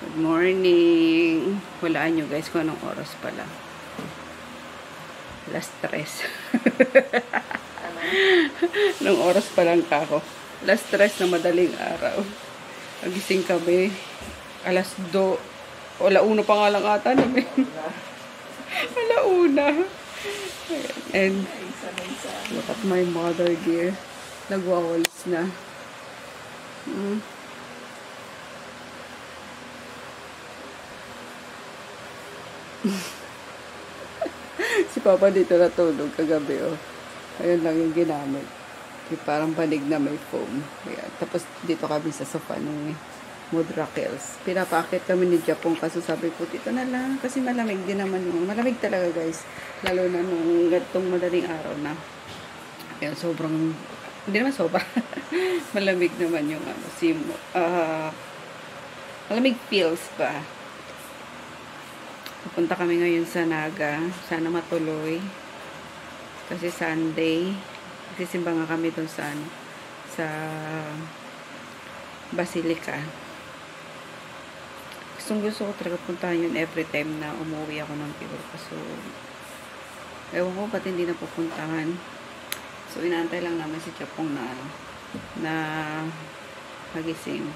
Good morning. Walaan nyo guys kung anong oras pala. Alas 3. Anong oras pa lang kako? Alas 3 na madaling araw. Nagising kami. Alas 2. O alauna pa nga lang ata namin. Alauna. And look at my mother dear. Nagwawalis na. Si Papa dito natulog kagabi, oh. Ayun lang yung ginamit. Parang panig na may foam. Ayan. Tapos dito kami sa sofa ng Mudrakels. Pinapakit kami ni Japong kasi sabi ko, dito na lang. Kasi malamig din naman yun. Malamig talaga guys. Lalo na nung gatong madaling araw na. Ayan, sobrang, hindi naman sobra. Malamig naman yung ano, malamig feels pa. Pupunta kami ngayon sa Naga. Sana matuloy. Kasi Sunday. Sisimba nga kami doon sa Basilica. Gusto ko talaga puntahan yun every time na umuwi ako ng Pure. So, ewan ko ba't hindi na pupuntahan. So, inaantay lang namin si Japong na magising.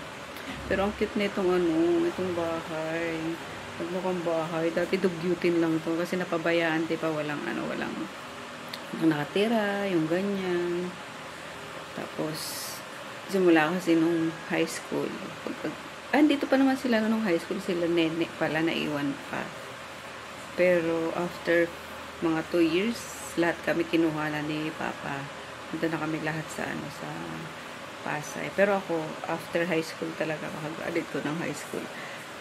Pero ang cute na itong bahay. Nagmukhang bahay. Dati dugyutin lang to kasi napabayaan, di pa walang nakatira, yung ganyan. Tapos, simula kasi nung high school. Dito pa naman sila nung high school, sila nene pala, naiwan pa. Pero, after mga 2 years, lahat kami kinuha na ni Papa. Nandun na kami lahat sa Pasay. Pero ako, after high school talaga, makagraduate ko ng high school.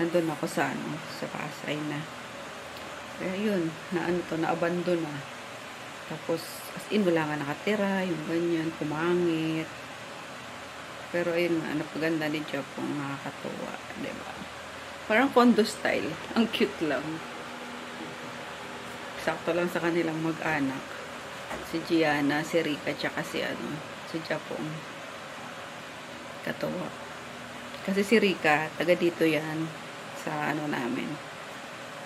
Nandun ako sa Pasay na. Kaya yun, naabandon na. Tapos, as in, wala nga nakatira, yung ganyan, pumangit. Pero ayun nga, napaganda ni Japong, nakakatuwa, diba? Parang condo style. Ang cute lang. Sakto lang sa kanilang mag-anak. Si Gianna, si Rika, tsaka si Japong. Katuwa. Kasi si Rika, taga dito yan, sa namin.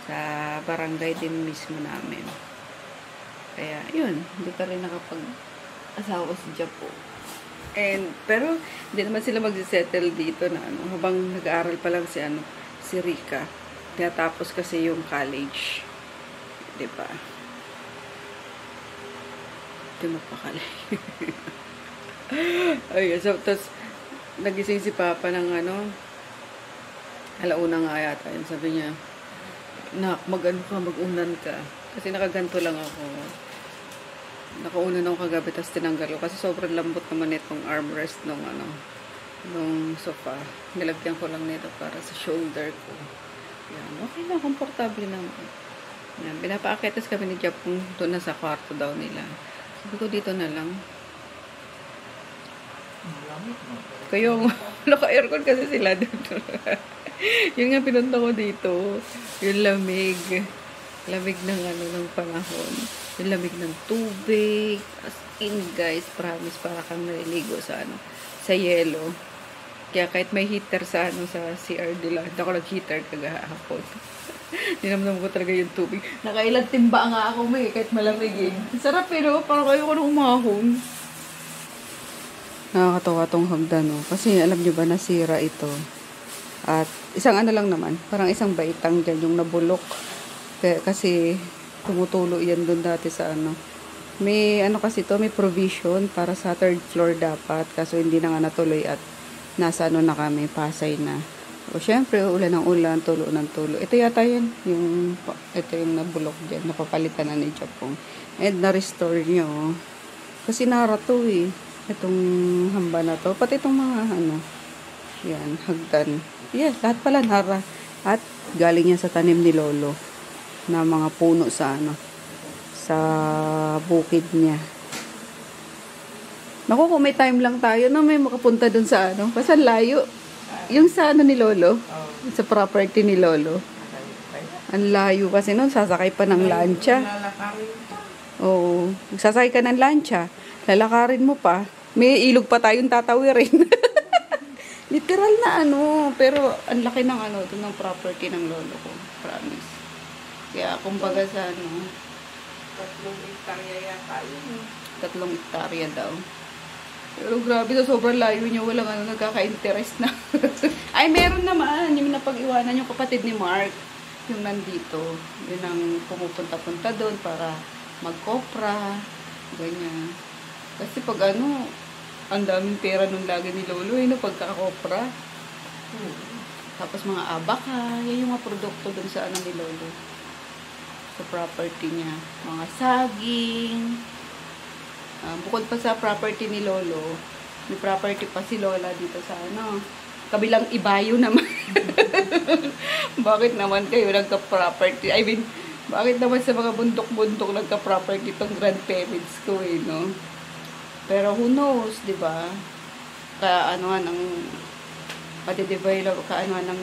Sa barangay din mismo namin. Kaya, yun, hindi ka rin nakapag-asawa si Japong. Pero, hindi naman sila mag-settle dito na habang nag-aaral pa lang si Rika. Tinatapos kasi yung college. Diba? Hindi mapakali. Ayun, so, tapos, nagising si Papa ng alauna nga yata. Yun, sabi niya, mag-unan ka. Kasi nakaganto lang ako. Nakaunan ako kagabi, tapos tinanggal ko. Kasi sobrang lambot naman itong armrest nung sofa. Nilagyan ko lang nito para sa shoulder ko. Yan. Okay na, komportable naman. Yan. Pinapaakitas kami ni Japong doon na sa kwarto daw nila. Sabi ko, dito na lang. Kayo, naka-aircon kasi sila dito. Yun nga pinunta ko dito. Yung lamig. Lamig ng panahon. Yung lamig ng tubig. As in, guys, promise, para kang naliligo sa yelo. Kaya kahit may heater sa CR nila, hindi ako nag-heater kagahapon. Dinamdam ko talaga yung tubig. Nakailang timba nga ako, kahit malamig eh. Sarap pero, parang kayo ko nang umahon. Nakakatawa tong hagdan, no? Kasi alam nyo ba, nasira ito. At isang lang naman, parang isang baitang dyan yung nabulok. Kasi tumutulo yan doon dati sa May kasi to, may provision para sa 3rd floor dapat. Kaso hindi na nga natuloy at nasa na kami, Pasay na. O syempre, ulan ng ulan, tulo ng tulo. Ito yata yan, ito yung nabulok dyan, napapalitan na ni Japong. And na-restore nyo. Kasi nara to eh. Itong hamba na to. Pati itong mga yan, hagdan. Yeah, lahat pala nara. At galing yan sa tanim ni Lolo na mga puno sa bukid niya. Naku, kung may time lang tayo na may makapunta dun sa kasi layo. Yung sa ni Lolo, sa property ni Lolo. Ang layo kasi nun, sasakay pa ng lancha. Oo, sasakay ka ng lancha. Lalakarin mo pa. May ilog pa tayong tatawirin. Literal na ano, pero ang laki ng ano, ito ng property ng lolo ko. Promise. Kaya kumbaga sa ano, 3 hektarya yata yun. 3 hektarya daw. Pero grabe sa sobrang layo niya, walang ano, nagkaka-interest na. Ay, meron naman. Yung napag-iwanan yung kapatid ni Mark. Yung nandito. Yun ang pumupunta-punta doon para mag-kopra. Ganyan. Kasi pag ano, ang daming pera nung lagi ni Lolo, no, pagka-kopra. Tapos mga abaka, yan yung mga produkto dun sa ano ni Lolo. Sa property niya. Mga saging. Bukod pa sa property ni Lolo, may property pa si Lola dito sa ano, kabilang Ibayo naman. Bakit naman kayo nagka-property? I mean, bakit naman sa mga bundok-bundok nagka-property itong grandparents ko no? Pero who knows, di ba? Kaanoan ng matidevelop, kaanoan ng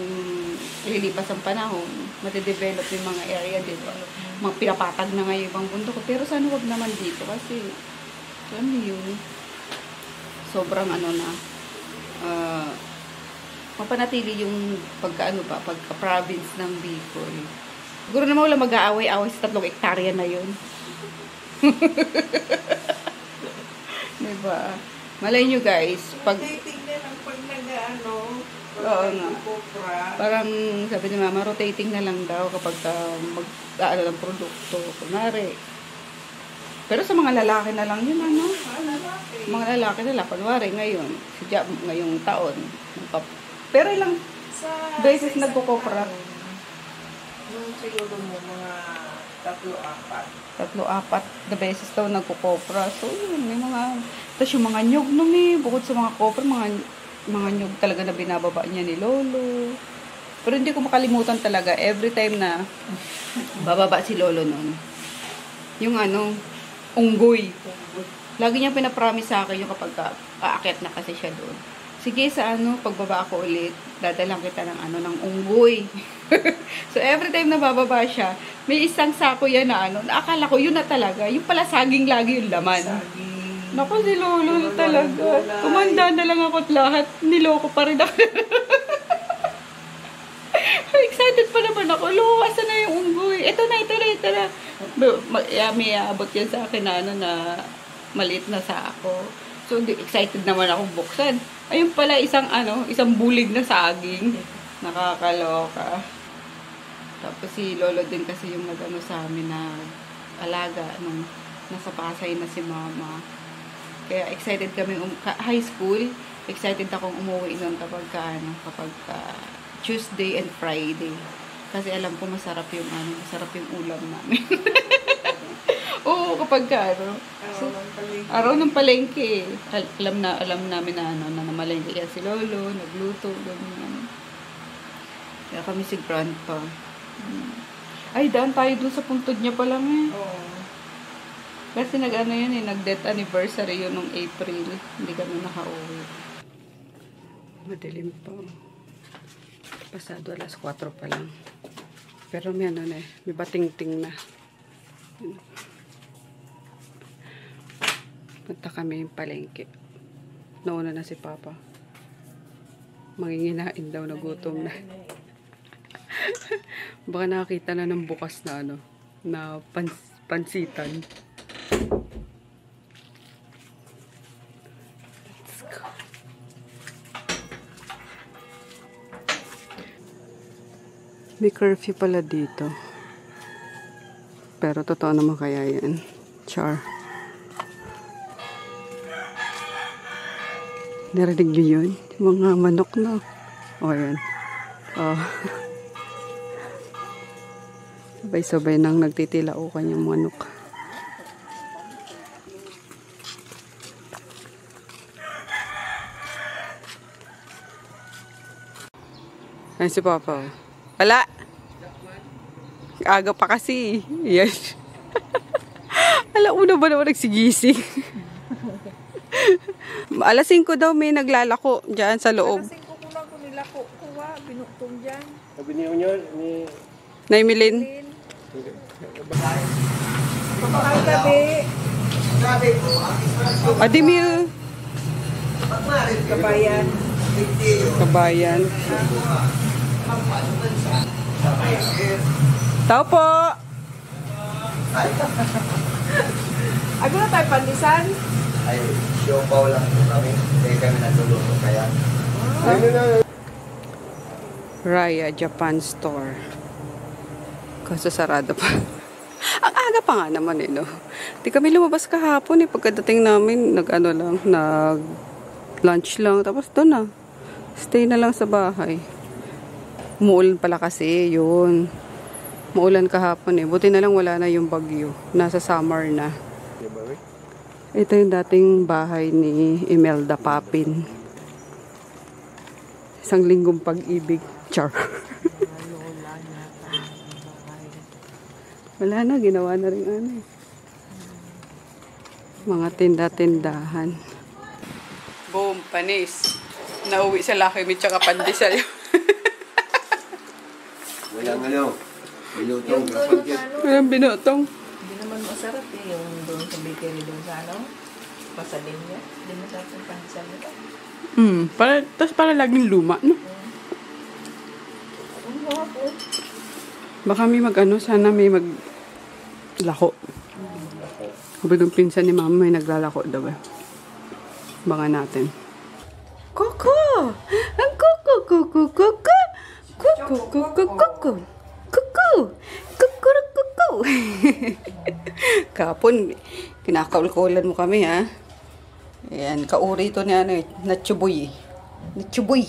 lilipas ang panahon, matidevelop yung mga area, di ba? Mga pinapatag na ngayon ibang bundok. Pero sana wag naman dito kasi alam niyo yun, sobrang ano na, mapanatili yung pagka-province ng Bicol. Siguro naman wala mag-aaway-aaway sa 3 hektarya na yun. Diba? Malay nyo guys, pag... Tingnan ang pag nag-ano, Oo nga. kopra. Parang sabi ni Mama, rotating na lang daw kapag mag-aano ng produkto. Kunwari. Pero sa mga lalaki na lang yun, ano? Mga lalaki na lang. Kunwari, ngayon, ngayong taon. Pero ilang Sa beses isang nagkukopra? taon, Nung siguro mo mga 3-4. 3-4 na beses daw nagkukopra. So, yun, may mga... Tapos yung mga nyug nun bukod sa mga kopra, mga nyug talaga na binababa niya ni Lolo. Pero hindi ko makalimutan talaga, every time na bababa si Lolo nun, yung ano, unggoy. Lagi niya pinapromise sa akin yung kapag aakyat na kasi siya doon. Sige, sa ano, pagbaba ako ulit, dadalang kita ng ano, ng unggoy. So, every time na bababa siya, may isang sako yan na ano, akala ko yun na talaga. Yung pala saging lagi yung laman. Saging. Naku, si Lolo talaga. Kumanda na lang ako at lahat. Niloko pa rin ako. Excited pa naman ako. Lolo, asa na yung unggoy? Ito na. May abot yan sa akin na ano na maliit na sako. So, excited naman akong buksan. Ayun pala, isang bulig na saging. Nakakaloka. Tapos si Lolo din kasi yung nag-ano sa amin na alaga nung nasa Pasay na si Mama. Kaya excited kami, high school, excited akong umuwi nun kapag Tuesday and Friday. Kasi alam ko masarap yung ulam namin. Oo, kapag araw ng palengke. Alam namin na na namalengke yan si Lolo, nagluto, ganyan. Kaya kami si Grandpa. Ay, daan tayo dun sa puntod niya pa lang Oo. Kasi nag-death anniversary yun nung April. Hindi kami nakauwi. Madilim pa. Pasado alas 4 pa lang. Pero may may bating-ting na. Punta kami yung palengke. Nauna na si Papa. Manginginain daw, nagutom na. Baka nakakita na ng bukas na na pansitan. Let's go. May curfew pala dito. Pero totoo naman kaya yan. Char. Narinig niyo yun? Mga manok na. O, yan. Oh. Sabay-sabay nang nagtitilao kanyang manok. Ay, si Papa. Wala! Aga pa kasi. Yes. Alauna ba naman nagsigising? Alas 5 daw may naglalako dyan sa loob. Alas 5 ko lang kung nilako. Kuha, binuktong dyan. Sabi niyo yun, ni... Naimilin? Kapakal gabi. Adimil. Kabayan. Kabayan. Tao po! Ano na tayo, pandisan? Ay, siopaw lang po kami. Hindi kami natulungo kaya. Raya Japan Store. Kaso sarado pa. Ang aga pa nga naman eh, no? Di kami lumabas kahapon eh. Pagkadating namin, nag-lunch lang. Tapos doon na. Stay na lang sa bahay. Umuulan pala kasi, yun. Maulan kahapon eh. Buti na lang wala na yung bagyo. Nasa summer na. Ito yung dating bahay ni Imelda Papin. Isang linggong pag-ibig. Char. Wala na, ginawa na rin ano eh. Mga tinda-tindahan. Boom, panis. Nauwi sa Lucky Me tsaka pandesal. Walang ano. Binutong. Walang binutong. Hindi naman masarap eh. Yung doon sa bakery doon sa ano. Pasalin niya. Hindi masarap yung pandesal nito. Tapos para laging luma, no? Ang po. Baka may sana may maglako. Sabi ng pinsan ni mama may naglalako daw eh. Baka natin. Koko! Ang koko! Koko! Koko! Koko! Koko! Koko! Koko! Koko! Koko! Kapon, kinakaulkulan mo kami ha. Ayan, kauri ito ni ano eh. Natsuboy eh. Natsuboy.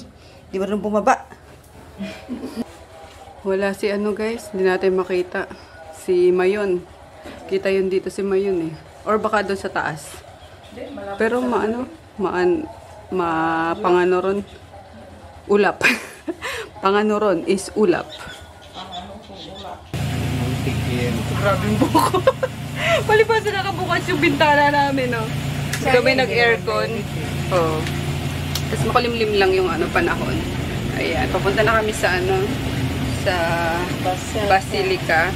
Di ba rin bumaba? Wala si ano guys, hindi natin makita. Si Mayon. Kita yun dito si Mayon eh. Or baka doon sa taas. Pero pangano ron. Ulap. Pangano ron is ulap. Grabing buko. Palipas na nakabukas yung bintana namin no. Kami nag-aircon. Oh. Tapos makulimlim lang yung panahon. Ayan, papunta na kami sa sa Basilica.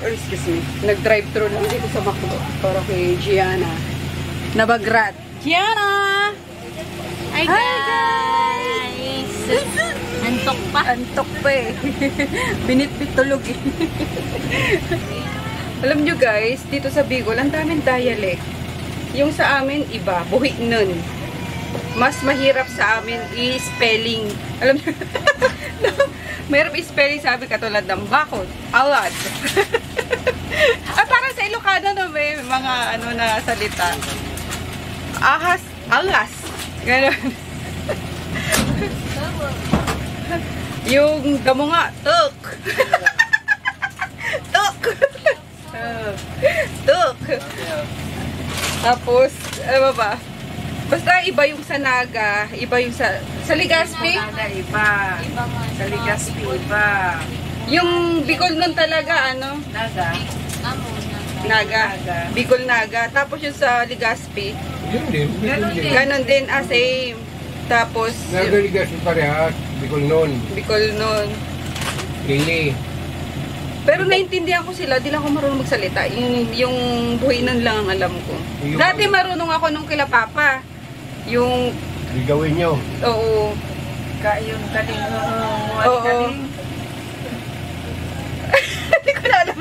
Excuse me. Nag-drive-thru lang dito sa Macdo para kay Gianna. Nabagrat. Gianna! Hi guys! Antok pa? Antok pa eh. Binit-bit tulog eh. Alam nyo guys, dito sa Bicol, ang daming dialect. Yung sa amin, iba. Buhi nun. Mas mahirap sa amin i-spelling. Alam nyo? No, mahirap i-spelling sabi katulad ng bakod, alad. At para sa Ilocano no, may mga na salita. Ahas, alas. Ganon. Yung damo nga, tuk. Tuk. Tuk. Tapos, ano ba? Basta iba yung sa Naga, iba yung sa Legazpi. Iba. Sa Legazpi, iba. Yung Bicol nun talaga, Naga. Naga. Bicol Naga. Tapos yung sa Legazpi. Ganon din. Ganon din, same. Tapos, Nagaligas yung parehas, Bicol nun. Bicol nun. Lili. Pero naintindihan ko sila, di lang ako marunong magsalita. Yung buhinan lang ang alam ko. Dati marunong ako nung kila Papa. Yung, Gagawin nyo. oo. Yung kaling. Oo. Hindi ko na alam.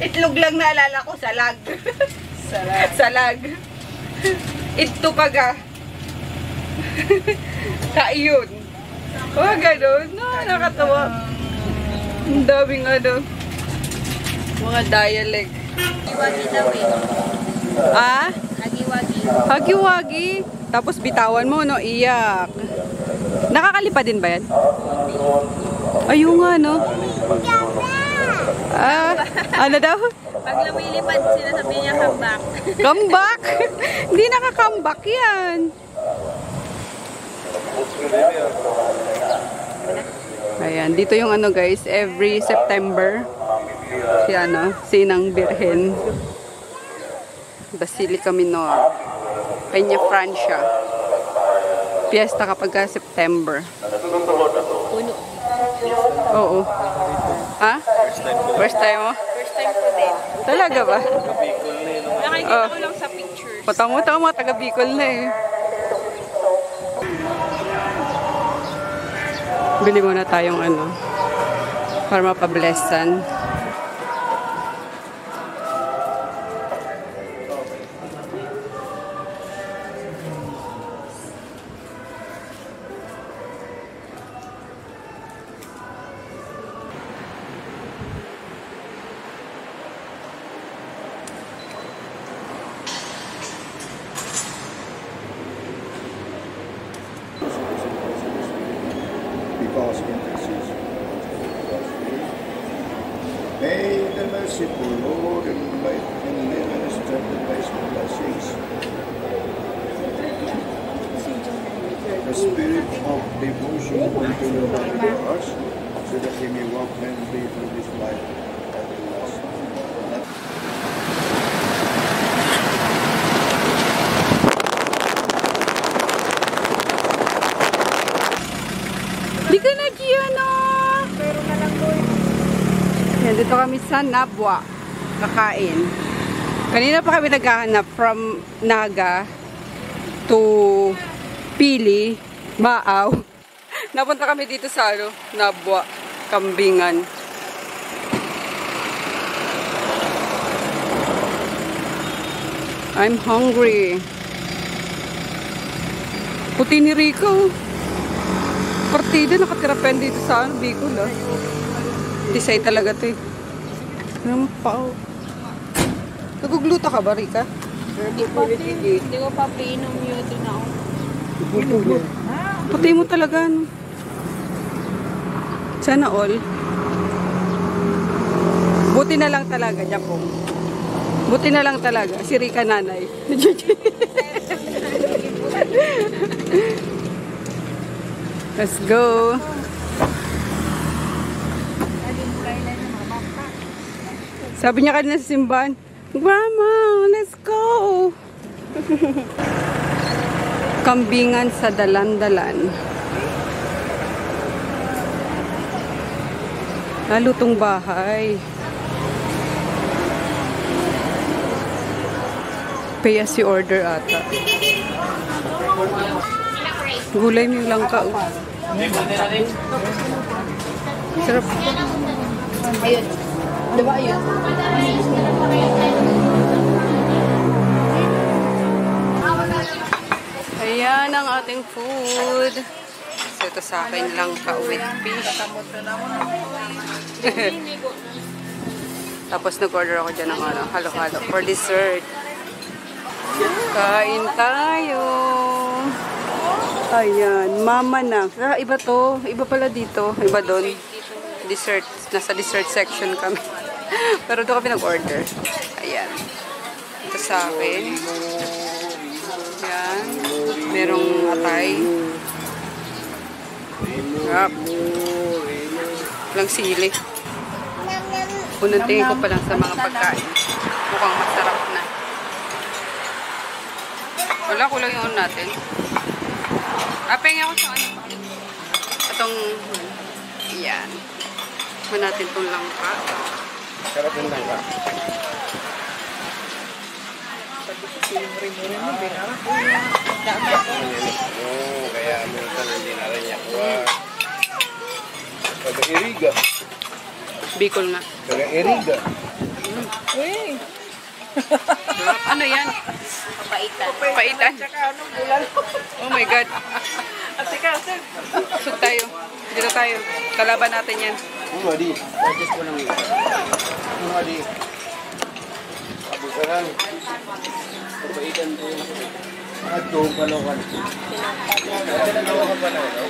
Itlog lang naalala ko, salag. Salag. Ito paga. Kaiyon. Oh, ganun. No, nakatawa. Ang daming mga dialect. Hagiwagi daw eh. Ah? Hagiwagi. Hagiwagi. Tapos bitawan mo, no? Iyak. Nakakalipad din ba yan? Ayun nga, no? Ah, ano daw? Pag lumilipad, sinasabi niya come back. Come back? Hindi naka-come back yan. Ayan, dito yung guys, every September, si Inang Birhen, Basilica Minor, Peña Francia, fiesta kapag September. Puno. Oo. Ha? First time mo? First time ko din. Talaga ba? Nakikita ko lang sa pictures. Patang-patang mga taga Bicol na eh. Bili muna tayong ano, para mapablessan. Because intercedes. May the merciful Lord enlighten and strengthen by his blessings. The spirit of devotion continue in their hearts, so that he may walk manfully through this life at the last. Di ka na, Giano! Yan, dito kami sa Nabwa. Kakain. Kanina pa kami naghahanap from Naga to Pili, Maaw. Napunta kami dito sa ano, Nabwa, Kambingan. I'm hungry. Puti ni Rico. Partida, nakatira pa yan dito sa ano, Bicol, ah. Tisay talaga to, eh. Ano pa, oh. Nagugluta ka ba, Rika? Hindi ko pa pinom yun. Ito na ako. Puti mo talaga, ano. Sana all. Buti na lang talaga, Japong. Buti na lang talaga. Si Rika nanay. Let's go. Sabi niya kanina sa simbahan, Grandma, let's go. Kambingan sa dalan-dalan. Nalutong bahay. Pay as you order ata. Gulay mo yung langka. Oh. Sarap. Ayun. Diba ayun? Ayan ang ating food. So ito sa akin langka with fish. Tapos nag-order ako dyan ng ano, halo-halo for dessert. Kain tayo. Ayan, mama na. Ah, iba to. Iba pala dito. Iba doon. Dessert. Nasa dessert section kami. Pero doon kami nag-order. Ayan. Ito sa akin. Ayan. Merong atay. Sarap. Walang sili. Unang tingin ko pa lang sa mga pagkain. Mukhang masarap na. Wala, kulang yung natin. Apeng ako sa ano pa. Itong, yan. Kuha natin itong langka. Sarap yung langka. Oo, kaya minsan hindi na rin niya kuha. Kaya iriga. Bicol nga. Kaya iriga. Uy! Ano yan? Papaitan. Paitan. Oh my God. At ikaw, sir. Sug tayo. Dito tayo. Kalaban natin yan. Adi. Adjust ko lang yun. Adi. Abusaran. Pagpaitan ko yung at yung palokan. Nagdala ka pa na, no?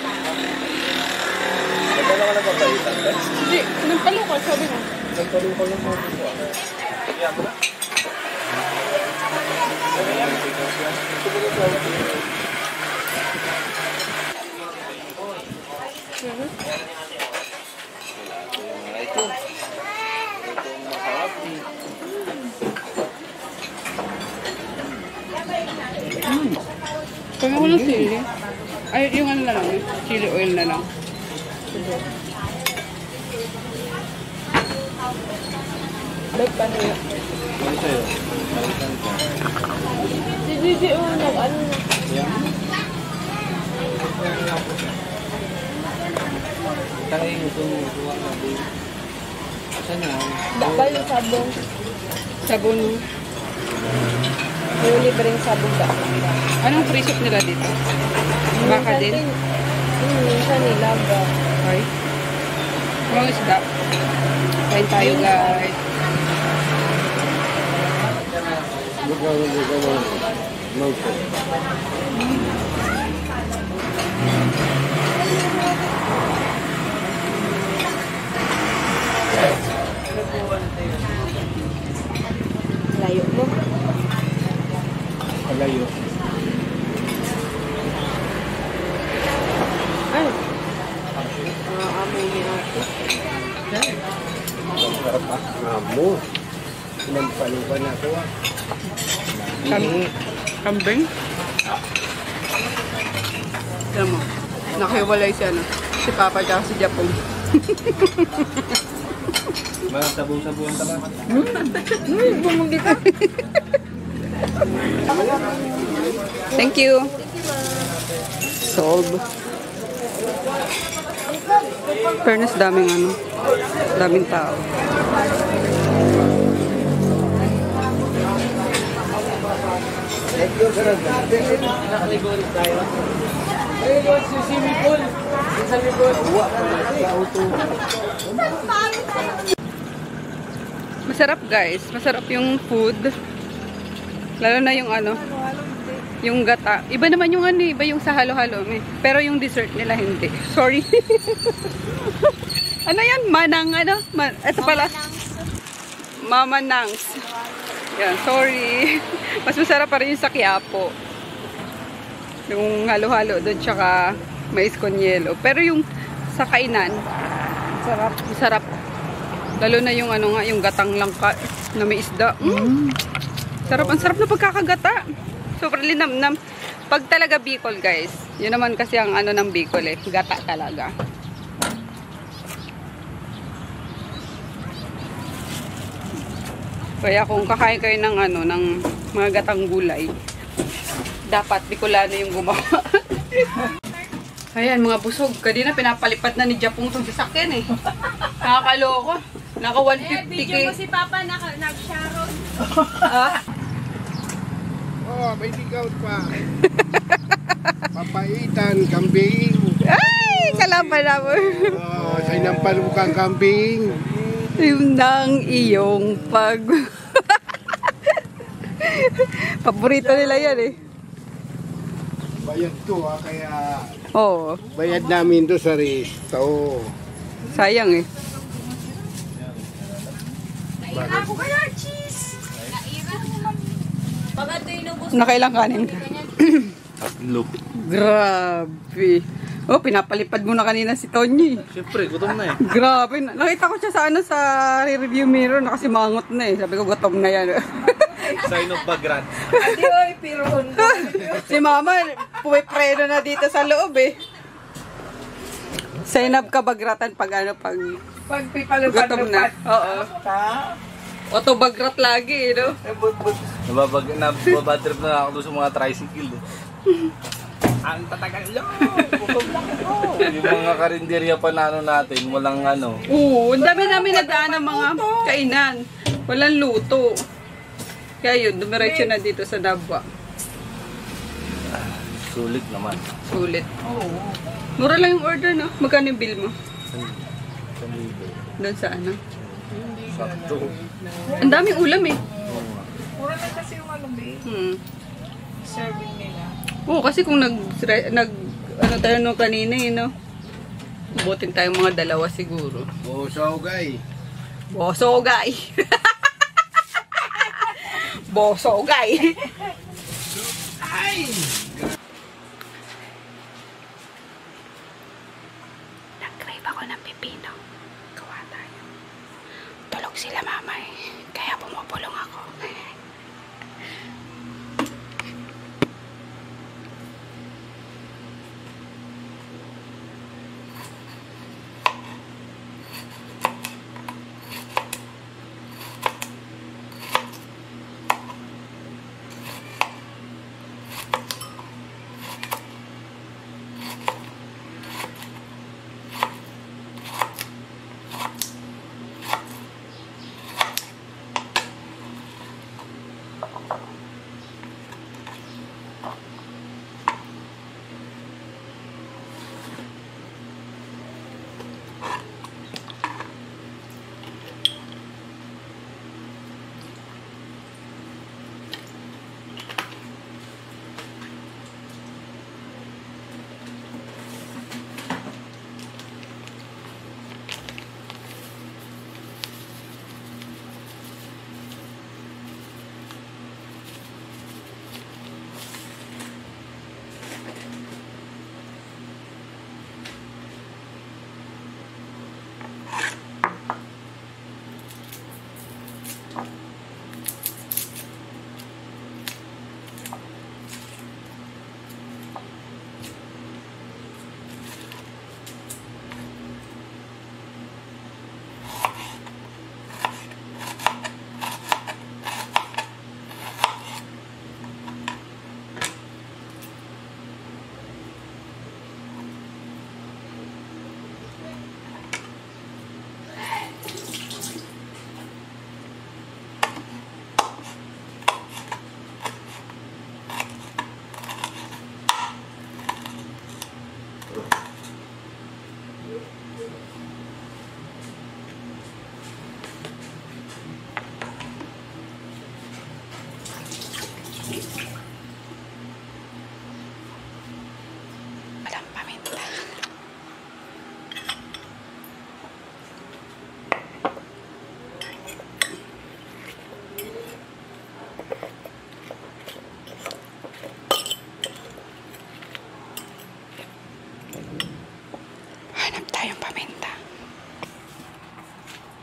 Nagdala ka na pagpaitan, eh? Hindi. Nagpalukal, sabi mo. Nagpalukal lang mo. Kaya mo na. Kaya ko ng sili. Ay, yung ano na lang. Chili oil na lang. Ba't pa niya? Si Gigi, ano na? Tangay mo ito. Buwa na din. Saan na? Bakal yung sabong. Sabon. Yung libreng sabong ba? Anong free shop nila dito? Baka din? Minsan nilaga. Okay. Mga isda. Kain tayo guys. Layo mo. Palayo. Ay. Amoy ni ate. Amo. Sinampalukan ako ah. Kambing? Alam mo, nakiwalay si ano, si Papa at si Japong. Mga sabong-sabong ka ba? Bumagi ka. Thank you. Solve. Fairness, daming ano, daming tao. Nakaligo ulit tayo. Ayun, si swimming pool. Sa likod. Uwa. Sa auto. Masarap guys, masarap yung food. Lalo na yung ano, yung gata. Iba naman yung ano, iba yung sa halo-halo. Pero yung dessert nila hindi. Sorry. Ano yan? Manang ano? Ito pala. Mama Nangs. Yan, sorry. Mas masarap pa rin yung sa Quiapo. Yung halo-halo doon, tsaka mais con yelo. Pero yung sa kainan, sarap. Masarap. Lalo na yung ano nga, yung gatang langka na may isda. Sarap, ang sarap na pagkakagata. Super linamnam. Pag talaga Bicol, guys. Yun naman kasi ang ano ng Bicol eh. Gata talaga. Kaya kung kakain kayo ng ano, ng mga gatang gulay, dapat Bicolano yung gumawa. Ayan, mga busog. Kanina pinapalipad na ni Japong itong sasakyan eh. Nakakaloko. Naka 150k. Video mo si Papa nag-sharon. Ah? Oh, may discount pa. Papaitan, kambing. Ay! Kalaban naman. Oh, sa inampalukang kambing. Yung nang iyong pag... Paborito nila yan eh. Bayad to kaya Oo. bayad namin to sa resto. Sayang eh. Ako kaya cheese. Pag ito inubos. Nakailang kanin ka? Tatlo. Grabe. Oh, pinapalipad mo na kanina si Tony. Siyempre, gutom na eh. Grabe. Nakita ko siya sa ano, sa review mirror na kasi mangot na eh. Sabi ko, gutom na yan. Sign of Bagrat. Adi, oy, piron. Si Mama, pumipreno na dito sa loob eh. Sign up ka bagratan pag ano, pag Pag pipalupad gutom na. Oo. Ta. Auto bagrat lagi eh, no? Nababadrip na ako doon sa mga tricycle eh. Ang tatagal lang. Busog lang ito. Yung mga karinderya pa na ano natin, walang ano. Oo, ang dami nadaan ng mga kainan. Walang luto. Kaya yun, dumiretso na dito sa Dabwa. Sulit naman. Sulit. Oo. Mura lang yung order, no? Magkano yung bill mo? Sandido. Doon sa ano? Sakto. Ang daming ulam eh. Puro na kasi yung ano, babe. Serving nila. Oo, kasi kung ano tayo no kanina eh, no? Butin tayo mga dalawa siguro. Bosogay. Bosogay. Bosogay. Ay! Nag-crave ako ng pipino. Gawa tayo. Tulog sila mama eh. Kaya pumupulong ako.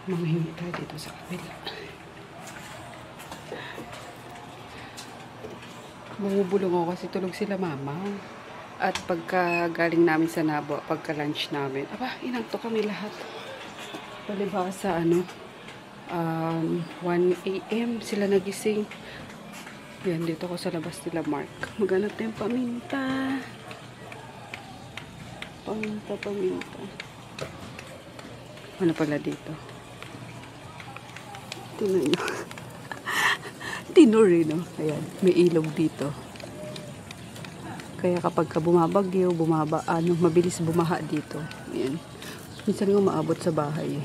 Manghingi tayo dito sa kabila. Bumubulong ako kasi tulog sila mama. At pagka galing namin sa Nabo, pagka lunch namin, inantok kami lahat. Palibasa, 1 AM sila nagising. Yan, dito ko sa labas nila Mark. Maghanap tayong paminta. Paminta. Ano pala dito? Tingnan nyo. Tinuri, no? Ayan, may ilog dito. Kaya kapag bumabagyo, mabilis bumaha dito. Ayan. Minsan nga maabot sa bahay.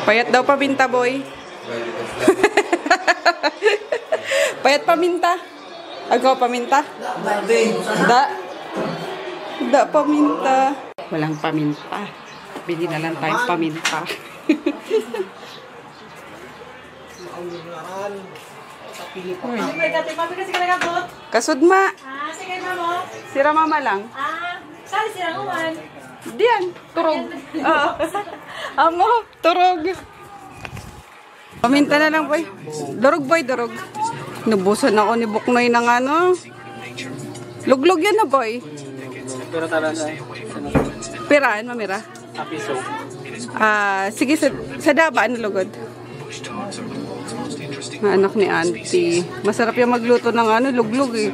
Payat daw paminta, boy. Payat paminta. Agaw paminta? Da paminta. Walang paminta. Bili na lang tayong paminta. Kasud ma. Sige, mamo. Sira mama lang. Saan sila kuman? Diyan, turog. Amo, turog. Paminta na lang, boy. Durog, boy, durog. Nubusan ako ni Buknoy ng Luglog yan na, boy. Pero tala na. Piraan, mamira. Apiso. Sige, sa daba, lugod. Anak ni auntie. Masarap yung magluto ng luglog eh.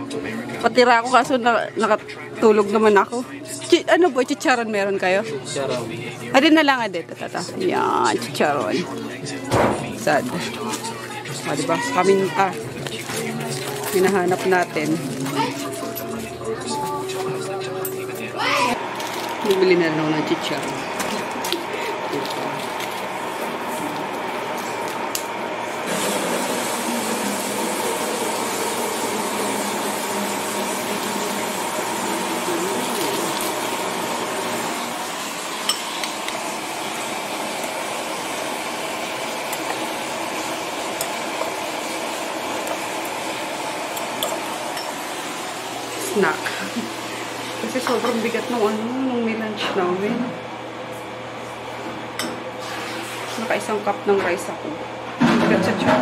Patira ako kaso nakatulog naman ako. Boy, chicharon meron kayo? Chicharon. Adin na lang adito, tata. Yan, chicharon. Sad. Diba? Paminta. Hinahanap natin. Bibili na lang ng chicharon. Snack. Kasi sobrang bigat nung lunch namin. Naka-1 cup ng rice ako. Bigat sa tiyan.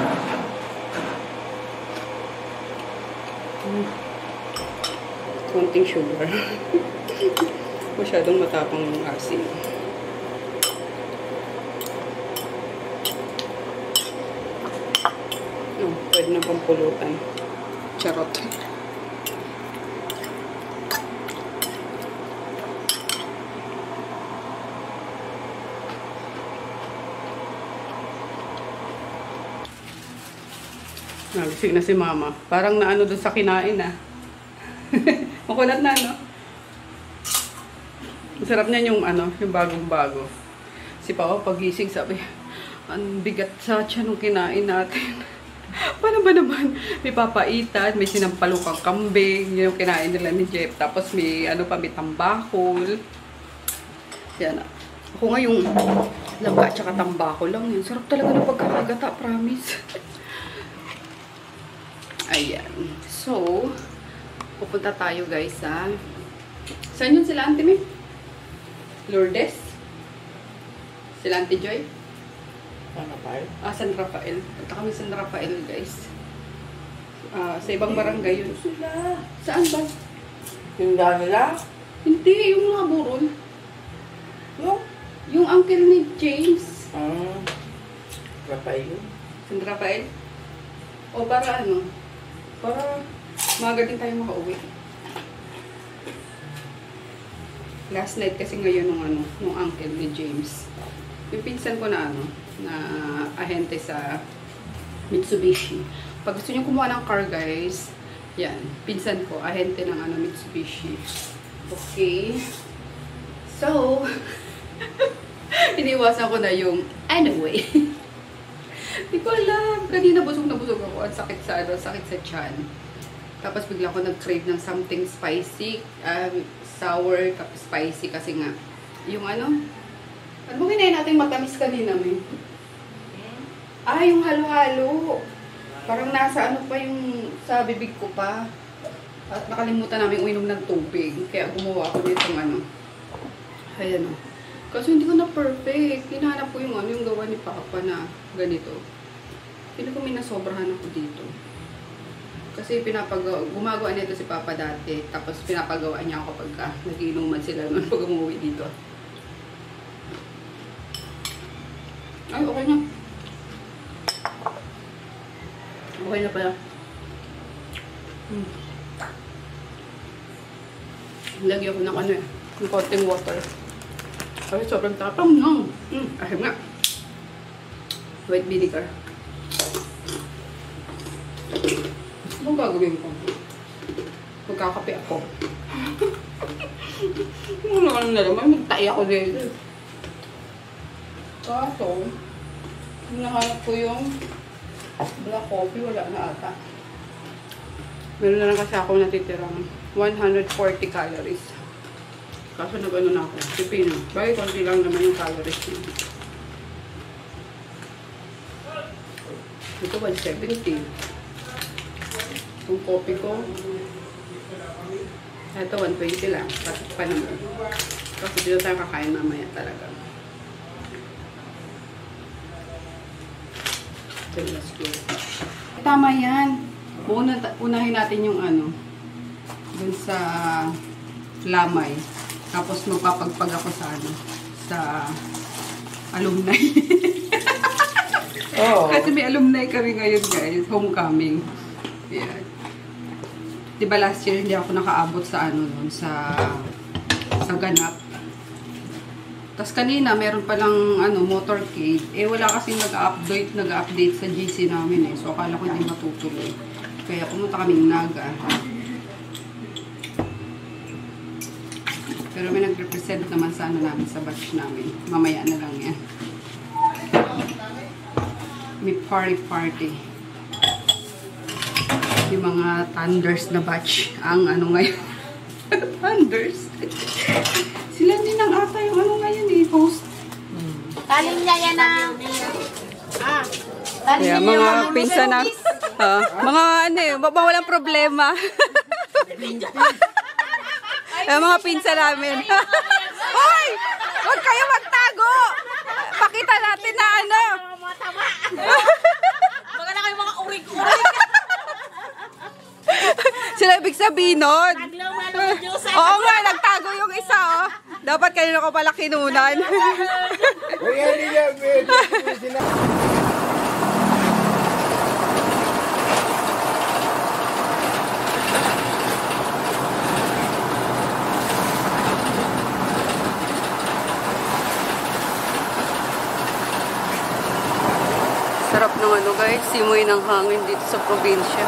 Konting sugar. Masyadong matapang yung asin. Pwede na pang pulutan. Charot. Nagising na si mama. Parang naano doon sa kinain Makulat na, no? Masarap niya yung yung bagong-bago. Si Papa pagising sabi, ang bigat sa tiyan nung kinain natin. Paano ba naman? May papaitan, may sinampalukang kambing, yun yung kinain nila ni Jeff. Tapos may may tambakol. Yan. Ako nga yung langka tsaka tambakol lang yun. Sarap talaga ng pagkakagata, promise. Ayan. So, pupunta tayo guys sa... Saan yun sila Auntie May? Lourdes? Sila Auntie Joy? San Rafael? San Rafael. Punta kami San Rafael guys. Sa ibang barangay yun. Sila. Saan ba? Yung nila? Hindi, yung mga burol. Yung uncle ni James. Rafael? San Rafael? O para para maaga din tayo makauwi. Last night kasi ngayon nung uncle ni James. Yung pinsan ko na na ahente sa Mitsubishi. Pag gusto niyo kumuha ng car guys, yan, pinsan ko, ahente ng Mitsubishi. Okay. So, iniwasan ko na yung anyway. Hindi ko alam. Kanina busog na busog ako. At sakit sakit sa tiyan. Tapos bigla ko nag-crave ng something spicy. Sour, spicy kasi nga. Yung ano mo kinain natin matamis kanina, may? Yung halo-halo. Parang nasa pa yung sa bibig ko pa. At nakalimutan namin uminom ng tubig. Kaya gumawa ako nitong ano. Ayan o. Kasi hindi ko na perfect. Hinahanap ko yung ano, yung gawa ni Papa na ganito. Hindi ko minasobrahan ako dito. Kasi gumagawa nito si Papa dati. Tapos pinapagawa niya ako pagka nag-iinuman sila naman pag umuwi dito. Ay, okay na. Okay na pala. Lagyan ko ng ano eh. Ng konting water. Ay, sobrang tapang no. Ahim nga. White vinegar. Anong gagawin ko? Magkakape ako. Wala ka na naman. Magtay ako dito. Kaso, nahanap ko yung black coffee. Wala na ata. Meron na lang kasi ako natitirang 140 calories. Kaso nag-ano na ako. Pipino. Bagay, konti lang naman yung calories niya. Ito 170. Itong coffee ko. Ito 120 lang. Pasok pa naman. Kasi dito tayo kakain mamaya talaga. Let's go. Tama yan. Unahin natin yung ano. Dun sa lamay. Tapos magpapagpag ako sa ano. Sa alumni. Oh. Kasi may alumni kami ngayon guys. Homecoming. Yan. Diba last year hindi ako nakaabot sa ano nun. Sa ganap. Tapos kanina, meron palang ano, motorcade. Eh, wala kasing nag-update sa GC namin eh. So, akala ko hindi matutuloy. Kaya pumunta kaming Naga. Pero may nag-represent naman sa ano namin, sa batch namin. Mamaya na lang yan. May party. Yung mga Thunders na batch. Ang ano ngayon. Thunders. Sila din ang ata yung ano ngayon eh, host. Kaling niya yan ang... Kaya mga pinsan na, mga ano eh, walang problema. Kaya mga pinsan namin. Hoy! Huwag kayo magtago! Pakita natin na ano. Mga tama. Mga na kayo mga urig-urig. Sila ibig sabihin nun. Naglaman Diyos. Oo nga, nagtago yung isa oh. Dapat kanino ko pala kinunan. Sarap ng ano guys, simoy ng hangin dito sa probinsya.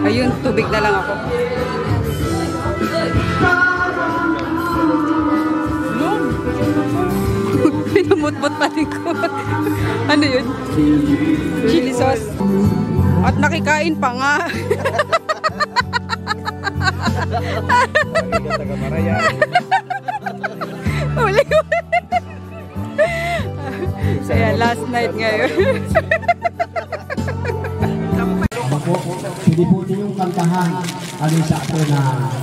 Ayun, tubig na lang ako. Pinamutmut pa din ko. Ano yun? Chili sauce. At nakikain pa nga. Uli ko. Ayan, last night ngayon. Hindi po yung kantahan. Ano sa ako na...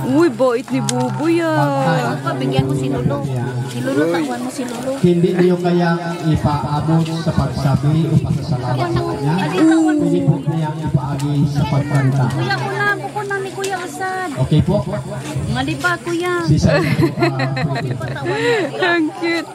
Uy, bait ni Buboy ah. Pabigyan mo si Lolo. Si Lolo, tawan mo si Lolo. Hindi niyo kaya ipaabot sa pagsabi o pasasalamat sa kanya. Hindi po niya ipaagi sa pagkanta. Kuya, ko na ni Kuya Asad. Okay po? Malipa, Kuya. Si Sir. Patawan mo. Ang cute.